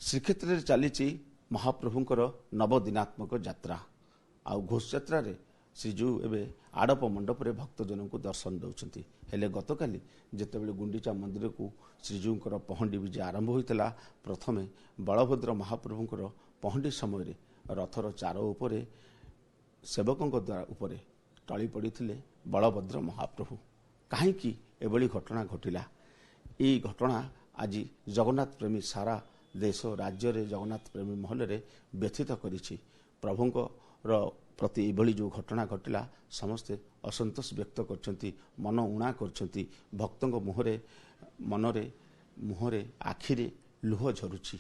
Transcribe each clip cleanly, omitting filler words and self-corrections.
श्रीक्षेत्र चली महाप्रभुंर नवदिनात्मक यात्रा आउ घोष यात्रा श्रीजू एवं आड़प मंडप रे भक्तजन को दर्शन दौरान हेले गतकाली जितेबाला गुंडीचा मंदिर को श्रीजूर पहंडी विजय आरंभ होता प्रथमे बलभद्र महाप्रभुंर पहंडी समय रथर चार उपरे सेवकों द्वारा टली पड़ी बलभद्र महाप्रभु कहीं एभली घटना घटिला। ये घटना आज जगन्नाथ प्रेमी सारा देश राज्य रे जगन्नाथ प्रेमी महल रे व्यथित करिछि। प्रभुंकर प्रति एभली जो घटना घटिला समस्ते असंतोष व्यक्त करछंती, मन उणा करछंती। भक्तों मुहरे मनरे मुहरे आखिरे लुह झरुछि।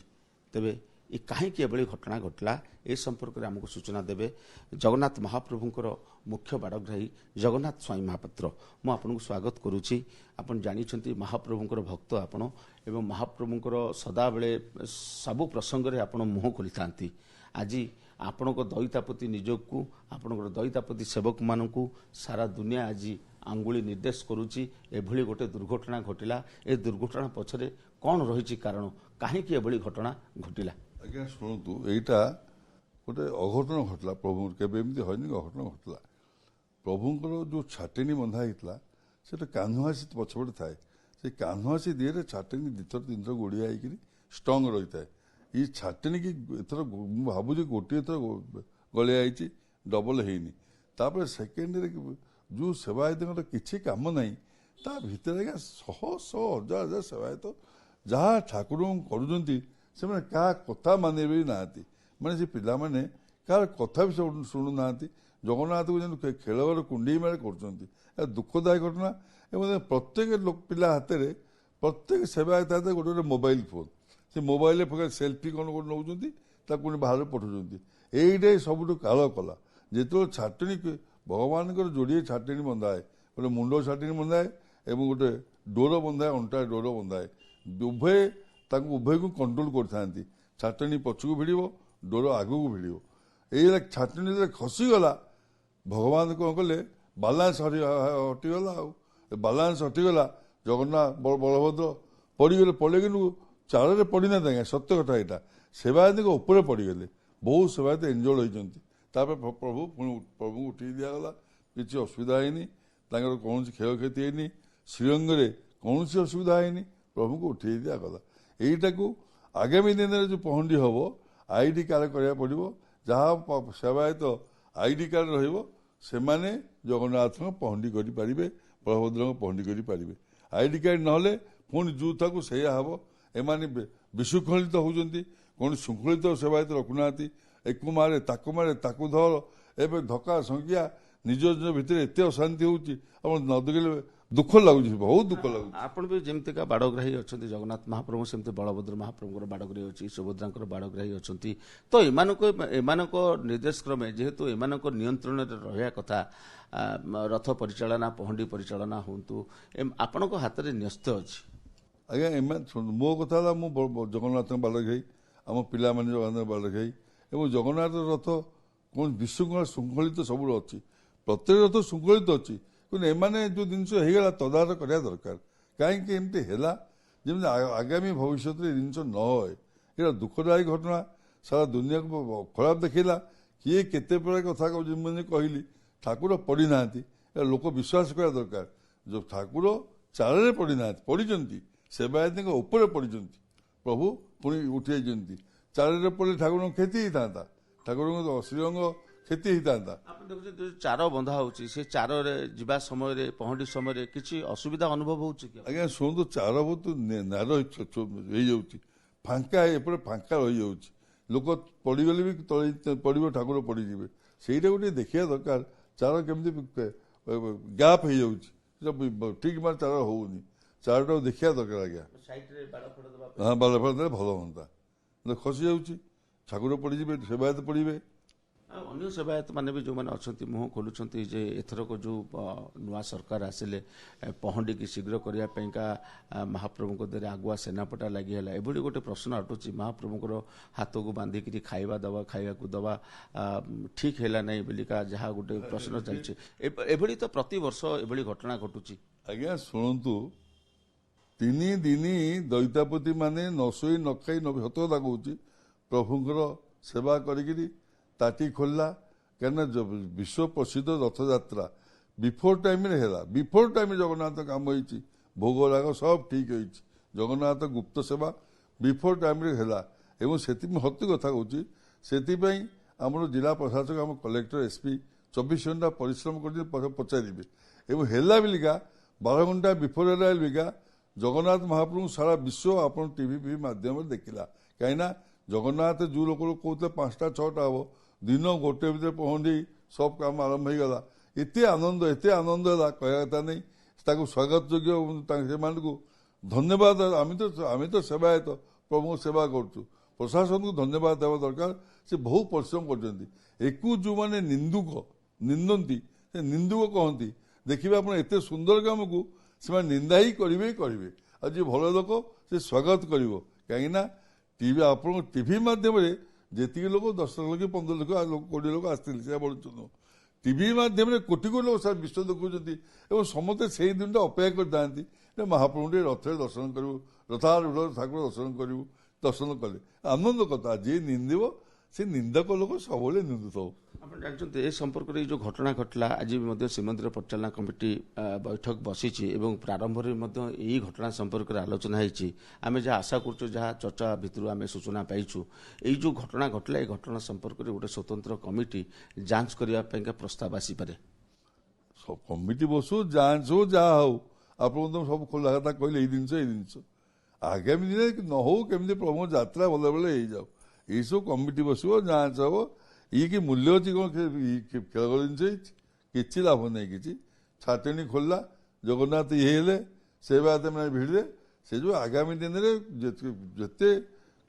तेबे ये कहीं एभली घटना घटला ए संपर्क में आमको सूचना देवे जगन्नाथ महाप्रभुंकर मुख्य बाड़ग्राही जगन्नाथ स्वामी महापात्र। मु आपन को स्वागत करुछि। आपन जानिछंती महाप्रभुंकर भक्त आपन एवं महाप्रभुंकर सदा बेले सबु प्रसंग रे आपन मुह खोली थांती। आज आपण को दैतापति निजोग को आपण दैतापति सेवक मानू सारा दुनिया आज आंगुली निर्देश करुच्ची एभली गोटे दुर्घटना घटिला। ए दुर्घटना पछरे कौन रही कारण कहीं एभली घटना घटिला? आज्ञा शुणु यहीटा गोटे अघटन घटला प्रभु केमी हयनि अघटन घटला। प्रभुंर जो छाटेनी बंधा होता से कान्हुआसी पछपटे थाए से कान्हुआसी दिए छाटेनी दिथर तीन थर गोड़िया होकर स्ट्रंग रही है। ये छाटेनी की एथर भावुँ गोटे थर गलिया डबल होनी तापर सेकेंड जो सेवायत किसी कम ना ता भितर आज्ञा शह शह हजार हजार सेवायत जहाँ ठाकुर कर क्या कथा माने भी ना माने से पिला माने क्या कथा भी शुणु ना जगन्नाथ को खेल कुंडे मेले कर दुखदायक घटना। एवं प्रत्येक लोक पिला हाथ में प्रत्येक सेवायत हाथ गोटे गोटे मोबाइल फोन से मोबाइल सेल्फी कौन कौन नौ बाहर पठाऊँ यहीटे सब काल कला जो छाटनी भगवान जोड़े छाटनी बंधाए गोटे मुंड छाटनी बंधाए और गोटे डोर बंधाए अंटा डोर बंधाए उभय उभय को कंट्रोल कर छाटनी पछक भिड़ डोर आग को भिड़ ये छाटनी खसीगला भगवान कौन कले बालांस हटिगला बालांस हटिगला जगन्नाथ बलभद्र पड़गले पड़े कि चारे पड़ी ना सत्य कथा यहाँ सेवायत ऊपर पड़गले बहुत सेवायत एंजॉय होती प्रभु प्रभु उठी दिगला किसी असुविधा है कौन क्षय क्षति है श्रीरंग में कौन असुविधा है प्रभु को उठे दिगला। यहीटा को आगामी दिन में जो पहंडी हम आईडी कार्ड करा पड़ो जहाँ सेवायत आईडी कार्ड रही जगन्नाथ पहंडी करें बलभद्र पहंडी करें आईडी कार्ड ना पुणी जो था से हम एम विशृंखलित होती कौन श्रृंखलित सेवायत रखुना एकु मारे ताकू धर एवं धक्का संख्या निज निज भितर एत अशांति होगले दुख लगुच बहुत दुख लगुच। आपण भी जमीका बाड़ग्राही अच्छा जगन्नाथ महाप्रभु सेमती बलभद्र महाप्रभु बाड़ग्राही अच्छी सुभद्रा बाड़ग्राही अच्छा तो एम निर्देश क्रमे जेहेतु एम नियंत्रण रहा कथा रथ परिचालना पहंडी परिचालना हूँ आपण हाथ में न्यस्त अच्छी। आज्ञा मो कथा मु जगन्नाथ बाड़ग्राही आम पिला माने जगन्नाथ बाड़ग्राही और जगन्नाथ रथ कौन विशृंखला श्रृंखलित सब अच्छी प्रत्येक रथ श्रृंखलित अच्छी एमाने जो जिनस होगा तदारख करने दरकार कहीं एमती है जमी आगामी भविष्य जिनस न होए ये दुखदायक घटना सारा दुनिया को खराब देखला किए केते कथा कहली ठाकुर पड़ी ना लोक विश्वास करा दरकार जो ठाकुर चारे पड़ी ना पड़ी सेवायत ऊपर पड़ी प्रभु पुणी उठी चारे पड़े ठाकुर क्षति होता ठाकुर श्रीरंग क्षति होता। चार बंधा होची से चार जीवा समय पहंडी समय किसी असुविधा अनुभव होची आज्ञा शुणु चार बहुत नार हो फांका एपटे फांका रही जाऊँगी लोक पड़गले भी तले पड़ो ठाकुर पड़े से गोटे देखा दरकार चार केमी गैप हो जाऊँगी ठीक मार चार होनी चारटा देखा दरकार आज्ञा हाँ बाल फल भल हाँ खसी जाऊँगी ठाकुर पड़े सेवायत पड़े अन्य सेवायत माने भी जो मैंने अच्छा मुह खोलुंट जे एथरक जो नुआ सरकार आसिले पहंडी की शीघ्र करने महाप्रभु दे आगुआ सेनापटा लगी है एभली गोटे प्रश्न अटुची महाप्रभुर हाथ को बांधिकी खाଇବା दवा खावा दवा ठीक है ना बोलिका जहाँ गोटे प्रश्न चलती एभली तो प्रति वर्ष एभली घटना घटुची। आज्ञा शुणु ତିନି ଦିନ ଦଇତାପତି ମାନେ ନ ଶୋଇ ନ ଖାଇ ସତ କଥା କହୁଛି ପ୍ରଭୁଙ୍କର ସେବା କରିକିରି ତାଟି ଖୋଲିଲା। କାହିଁକିନା ବିଶ୍ୱ ପ୍ରସିଦ୍ଧ ରଥଯାତ୍ରା ବିଫୋର ଟାଇମ୍ରେ ହେଲା। ବିଫୋର ଟାଇମ୍ରେ ଜଗନ୍ନାଥ କାମ ହେଇଛି, ଭୋଗ ରାଗ ସବୁ ଠିକ୍ ହେଇଛି। ଜଗନ୍ନାଥ ଗୁପ୍ତ ସେବା ବିଫୋର ଟାଇମ୍ରେ ହେଲା ଏବଂ ସେଥିପାଇଁ ସତ୍ୟ କଥା କହୁଛି। ସେଥିପାଇଁ ଆମର ଜିଲ୍ଲା ପ୍ରଶାସକ, ଆମ କଲେକ୍ଟର, ଏସ୍ପି 24 ଘଣ୍ଟା ପରିଶ୍ରମ କରି ପଚାରିବେ ଏବଂ ହେଲା ବିଲିକା 12 ଘଣ୍ଟା ବିଫୋର ହେଲା ବିଲିକା ଜଗନ୍ନାଥ ମହାପ୍ରଭୁ ସାରା ବିଶ୍ୱ ଆପଣ ଟିଭି ମାଧ୍ୟମରେ ଦେଖିଲା। କାହିଁକିନା ଜଗନ୍ନାଥ ଯେଉଁ ଲୋକ କହୁଥିଲେ 5ଟା 6ଟା ହେବ, ଦିନ ଗୋଟେ ଭିତରେ ପହଞ୍ଚି ସବୁ କାମ ଆରମ୍ଭ ହେଇଗଲା। ଏତେ ଆନନ୍ଦ ହେଲା କହିବା କଥା ନାହିଁ। ତାକୁ ସ୍ୱାଗତ ଯୋଗ୍ୟ ସେମାନଙ୍କୁ ଧନ୍ୟବାଦ। ଆମେ ତ ସେବାୟତ, ପ୍ରଭୁଙ୍କ ସେବା କରୁଛୁ। ପ୍ରଶାସନକୁ ଧନ୍ୟବାଦ ଦେବା ଦରକାର। ସେ ବହୁ ପରିଶ୍ରମ କରୁଛନ୍ତି। ଏକୁ ଯେଉଁମାନେ ନିନ୍ଦନ୍ତି ସେ ନିନ୍ଦୁକ କହନ୍ତି। ଦେଖିବେ ଆପଣ ଏତେ ସୁନ୍ଦର କାମକୁ ସେମାନେ ନିନ୍ଦା ହିଁ କରିବେ। ଆଉ ଯିଏ ଭଲ ଲୋକ ସେ ସ୍ୱାଗତ କରିବ। କାହିଁକିନା ଆପଣଙ୍କ ଟିଭି ମାଧ୍ୟମରେ ଯେତିକି ଲୋକ 10 ଲକ୍ଷ 15 ଲକ୍ଷ 20 ଲୋକ ଆସିଥିଲେ ସେ ବଳୁଛନ୍ତି। ଟିଭି ମାଧ୍ୟମରେ କୋଟି କୋଟି ଲୋକ ସାରା ବିଶ୍ୱ ଦେଖୁଛନ୍ତି ଏବଂ ସମସ୍ତେ ସେଇ ଦିନଟା ଅପେକ୍ଷା କରିଥାନ୍ତି ଯେ ମହାପ୍ରଭୁ ଟିକେ ରଥରେ ଦର୍ଶନ କରିବୁ, ରଥାରୂଢ଼ ଠାକୁର ଦର୍ଶନ କଲେ ଆନନ୍ଦ କଥା। ଯିଏ ନିନ୍ଦିବ ସେ ନିନ୍ଦକ ଲୋକ ସବୁବେଳେ ନିନ୍ଦୁଥିବ। ଆପଣ ଜାଣିଛନ୍ତି ଏ ସମ୍ପର୍କରେ ଏଇ ଯେଉଁ ଘଟଣା ଘଟିଲା, ଆଜି ମଧ୍ୟ ଶ୍ରୀମନ୍ଦିର ପରିଚାଳନା କମିଟି ବୈଠକ ବସିଛି ଏବଂ ପ୍ରାରମ୍ଭରେ ମଧ୍ୟ ଏହି ଘଟଣା ସମ୍ପର୍କରେ ଆଲୋଚନା ହେଇଛି। ଆମେ ଯାହା ଆଶା କରୁଛୁ, ଯାହା ଚର୍ଚ୍ଚା ଭିତରୁ ଆମେ ସୂଚନା ପାଇଛୁ, ଏଇ ଯେଉଁ ଘଟଣା ଘଟିଲା ଏ ଘଟଣା ସମ୍ପର୍କରେ ଗୋଟେ ସ୍ୱତନ୍ତ୍ର କମିଟି ଯାଞ୍ଚ କରିବା ପାଇଁକା ପ୍ରସ୍ତାବ ଆସିପାରେ। କମିଟି ବସୁ, ଯାଞ୍ଚ ହଉ, ଯାହା ହଉ, ଆପଣ ତ ସବୁ ଖୋଲା କଥା କହିଲେ ଏଇ ଜିନିଷ ଆଗାମୀ ଦିନରେ ନ ହଉ, କେମିତି ପ୍ରଭୁଙ୍କ ଯାତ୍ରା ଭଲ ଭଲ ହେଇଯାଉ। ଏଇସବୁ କମିଟି ବସିବ, ଯାଞ୍ଚ ହବ। ଇଏ କି ମୂଲ୍ୟ ଅଛି କ'ଣ ଖେଳ ଜିନିଷ ହେଇଛି? କିଛି ଲାଭ ନାହିଁ। କିଛି ଛାଟେଣି ଖୋଲିଲା, ଜଗନ୍ନାଥ ହେଲେ ସେବାୟତ ମାନେ ଭିଡ଼ିଲେ। ସେ ଯେଉଁ ଆଗାମୀ ଦିନରେ ଯେତେ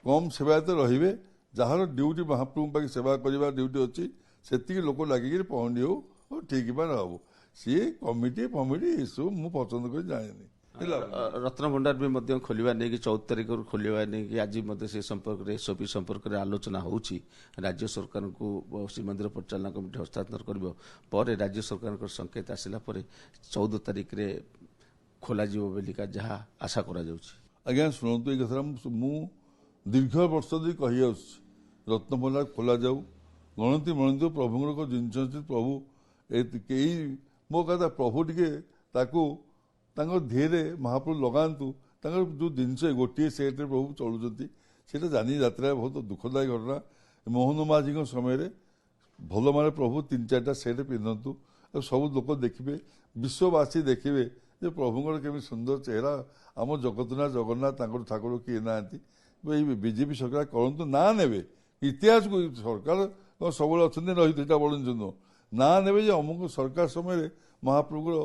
କମ୍ ସେବାୟତ ରହିବେ, ଯାହାର ଡ୍ୟୁଟି ମହାପ୍ରଭୁଙ୍କ ପାଖେ ସେବା କରିବା ଡ୍ୟୁଟି ଅଛି, ସେତିକି ଲୋକ ଲାଗିକିରି ପହଞ୍ଚି ହଉ ଠିକ୍ ବା ହବ। ସିଏ କମିଟି ଏସବୁ ମୁଁ ପସନ୍ଦ କରି ଜାଣିନି। ରତ୍ନଭଣ୍ଡାର ବି ମଧ୍ୟ ଖୋଲିବା ନେଇକି 14 ତାରିଖରୁ ଖୋଲିବା ନେଇକି ଆଜି ମଧ୍ୟ ସେ ସମ୍ପର୍କରେ ଏସ୍ଓପି ସମ୍ପର୍କରେ ଆଲୋଚନା ହେଉଛି। ରାଜ୍ୟ ସରକାରଙ୍କୁ ଶ୍ରୀମନ୍ଦିର ପରିଚାଳନା କମିଟି ହସ୍ତାନ୍ତର କରିବ। ପରେ ରାଜ୍ୟ ସରକାରଙ୍କ ସଂକେତ ଆସିଲା ପରେ 14 ତାରିଖରେ ଖୋଲାଯିବ ବୋଲିକା ଯାହା ଆଶା କରାଯାଉଛି। ଆଜ୍ଞା ଶୁଣନ୍ତୁ, ଏଇ କଥା ମୁଁ ଦୀର୍ଘ ବର୍ଷ ଧରି କହି ଆସୁଛି, ରତ୍ନଭଣ୍ଡାର ଖୋଲାଯାଉ। ଗଣତି ପ୍ରଭୁଙ୍କର ଜିନିଷ ଅଛି। ପ୍ରଭୁ ଏଇ ମୋ କଥା, ପ୍ରଭୁ ଟିକେ ତାକୁ ତାଙ୍କ ଧିଏରେ ମହାପ୍ରଭୁ ଲଗାନ୍ତୁ। ତାଙ୍କର ଯେଉଁ ଜିନିଷ ଗୋଟିଏ ସେଟ୍ରେ ପ୍ରଭୁ ଚଳୁଛନ୍ତି, ସେଇଟା ଜାନି ଯାତ୍ରାରେ ବହୁତ ଦୁଃଖଦାୟୀ ଘଟଣା। ମୋହନ ମାଝୀଙ୍କ ସମୟରେ ଭଲ ମାନେ ପ୍ରଭୁ 3-4ଟା ସେଟ୍ ପିନ୍ଧନ୍ତୁ ଆଉ ସବୁ ଲୋକ ଦେଖିବେ, ବିଶ୍ୱବାସୀ ଦେଖିବେ ଯେ ପ୍ରଭୁଙ୍କର କେମିତି ସୁନ୍ଦର ଚେହେରା। ଆମ ଜଗତନାଥ ଜଗନ୍ନାଥ, ତାଙ୍କର ଠାକୁର କିଏ ନାହାନ୍ତି। ଏଇ ବିଜେପି ସରକାର କରନ୍ତୁ, ନାଁ ନେବେ ଇତିହାସକୁ। ସରକାର ସବୁବେଳେ ଅଛନ୍ତି ରହିଛି, ଏଇଟା ବଡ଼ ଜିନିଷ ନୁହଁ। ନାଁ ନେବେ ଯେ ଅମୁକ ସରକାର ସମୟରେ ମହାପ୍ରଭୁଙ୍କର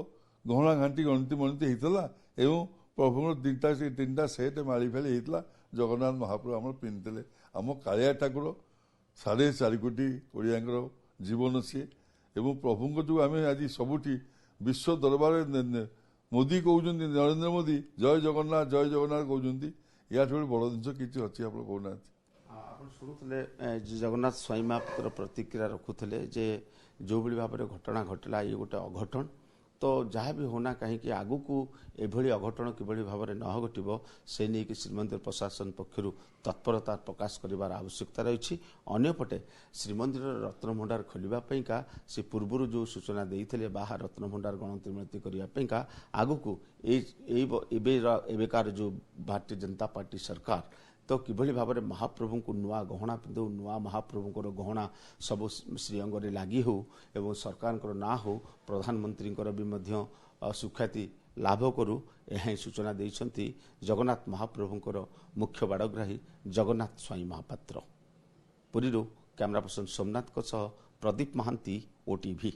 ଗହଣା ଘାଣ୍ଟି ଗଣତି ହେଇଥିଲା ଏବଂ ପ୍ରଭୁଙ୍କର 3ଟା ସେଟ୍ ମାଳି ଫାଳି ହେଇଥିଲା। ଜଗନ୍ନାଥ ମହାପ୍ରଭୁ ଆମର ପିନ୍ଧିଥିଲେ। ଆମ କାଳିଆ ଠାକୁର 4.5 କୋଟି ଓଡ଼ିଆଙ୍କର ଜୀବନ ସିଏ ଏବଂ ପ୍ରଭୁଙ୍କ ଯେଉଁ ଆମେ ଆଜି ସବୁଠି ବିଶ୍ୱ ଦରବାରରେ ମୋଦି କହୁଛନ୍ତି, ନରେନ୍ଦ୍ର ମୋଦି ଜୟ ଜଗନ୍ନାଥ କହୁଛନ୍ତି। ୟାଠୁ ଗୋଟେ ବଡ଼ ଜିନିଷ କିଛି ଅଛି ଆପଣ କହୁନାହାନ୍ତି। ଆପଣ ଶୁଣୁଥିଲେ ଜଗନ୍ନାଥ ସ୍ୱାଇଁ ମହାପ୍ରଭୁଙ୍କର ପ୍ରତିକ୍ରିୟା ରଖୁଥିଲେ ଯେ ଯେଉଁଭଳି ଭାବରେ ଘଟଣା ଘଟିଲା, ଇଏ ଗୋଟେ ଅଘଟଣ। ତ ଯାହା ବି ହେଉନା କାହିଁକି, ଆଗକୁ ଏଭଳି ଅଘଟଣ କିଭଳି ଭାବରେ ନ ଘଟିବ ସେ ନେଇକି ଶ୍ରୀମନ୍ଦିର ପ୍ରଶାସନ ପକ୍ଷରୁ ତତ୍ପରତା ପ୍ରକାଶ କରିବାର ଆବଶ୍ୟକତା ରହିଛି। ଅନ୍ୟପଟେ ଶ୍ରୀମନ୍ଦିରର ରତ୍ନଭଣ୍ଡାର ଖୋଲିବା ପାଇଁକା ସେ ପୂର୍ବରୁ ଯେଉଁ ସୂଚନା ଦେଇଥିଲେ ବାହା ରତ୍ନଭଣ୍ଡାର ଗଣତି କରିବା ପାଇଁକା, ଆଗକୁ ଏବେକାର ଯେଉଁ ଭାରତୀୟ ଜନତା ପାର୍ଟି ସରକାର ତ କିଭଳି ଭାବରେ ମହାପ୍ରଭୁଙ୍କୁ ନୂଆ ଗହଣା ପିନ୍ଧୁ, ନୂଆ ମହାପ୍ରଭୁଙ୍କର ଗହଣା ସବୁ ଶ୍ରୀଅଙ୍ଗରେ ଲାଗି ହେଉ ଏବଂ ସରକାରଙ୍କର ନାଁ ହେଉ, ପ୍ରଧାନମନ୍ତ୍ରୀଙ୍କର ବି ମଧ୍ୟ ସୁଖ୍ୟାତି ଲାଭ କରୁ, ଏହା ହିଁ ସୂଚନା ଦେଇଛନ୍ତି ଜଗନ୍ନାଥ ମହାପ୍ରଭୁଙ୍କର ମୁଖ୍ୟ ବାଡ଼ଗ୍ରାହୀ ଜଗନ୍ନାଥ ସ୍ୱାଇଁ ମହାପାତ୍ର। ପୁରୀରୁ କ୍ୟାମେରା ପର୍ସନ ସୋମନାଥଙ୍କ ସହ ପ୍ରଦୀପ ମହାନ୍ତି, OTV।